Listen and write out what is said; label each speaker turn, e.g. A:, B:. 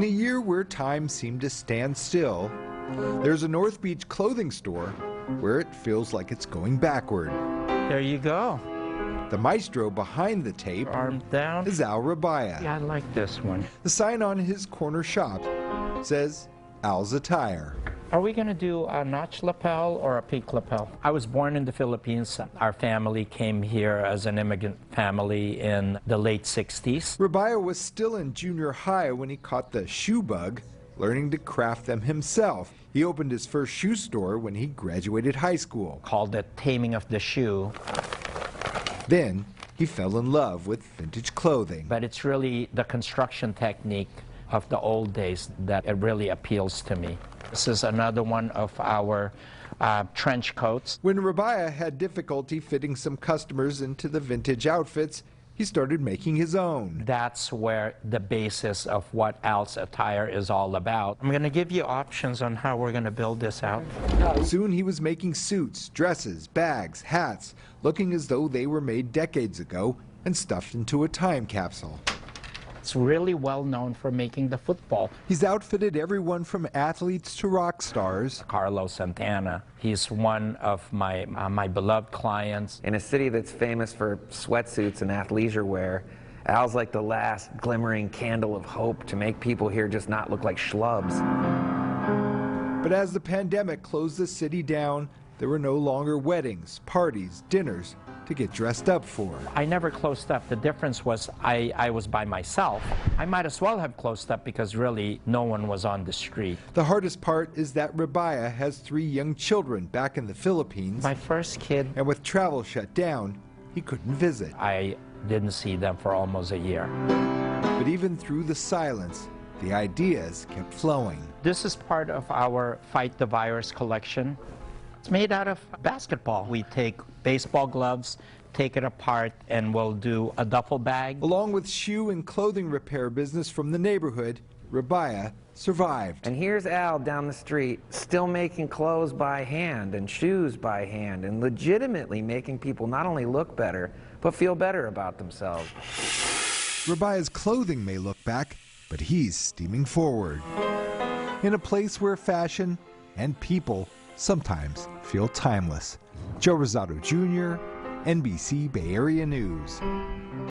A: In a year where time seemed to stand still, there's a North Beach clothing store where it feels like it's going backward.
B: There you go.
A: The maestro behind the tape
B: Arms down.
A: is Al Rabaya.
B: Yeah, I like this one.
A: The sign on his corner shop says Al's Attire.
B: Are we going to do a notch lapel or a peak lapel? I was born in the Philippines. Our family came here as an immigrant family in the late 60s.
A: Rabaya was still in junior high when he caught the shoe bug, learning to craft them himself. He opened his first shoe store when he graduated high school.
B: Called it Taming of the Shoe.
A: Then he fell in love with vintage clothing.
B: But it's really the construction technique of the old days that it really appeals to me. This is another one of our trench coats.
A: When Rabaya had difficulty fitting some customers into the vintage outfits, he started making his own.
B: That's where the basis of what Al's Attire is all about. I'm going to give you options on how we're going to build this out.
A: Soon he was making suits, dresses, bags, hats, looking as though they were made decades ago and stuffed into a time capsule.
B: It's really well known for making the football.
A: He's outfitted everyone from athletes to rock stars.
B: Carlos Santana, he's one of my beloved clients.
C: In a city that's famous for sweatsuits and athleisure wear, Al's like the last glimmering candle of hope to make people here just not look like schlubs.
A: But as the pandemic closed the city down, there were no longer weddings, parties, dinners to get dressed up for.
B: I never closed up. The difference was I was by myself. I might as well have closed up because really no one was on the street.
A: The hardest part is that Rabaya has 3 young children back in the Philippines.
B: My first kid,
A: And with travel shut down, he couldn't visit.
B: I didn't see them for almost a year.
A: But even through the silence, the ideas kept flowing.
B: This is part of our Fight the Virus collection. It's made out of basketball. We take baseball gloves, take it apart, and we'll do a duffel bag.
A: Along with shoe and clothing repair business from the neighborhood, Rabaya survived.
C: And here's Al down the street, still making clothes by hand and shoes by hand and legitimately making people not only look better, but feel better about themselves.
A: Rabaya's clothing may look back, but he's steaming forward. In a place where fashion and people sometimes feel timeless. Joe Rosato Jr., NBC Bay Area News.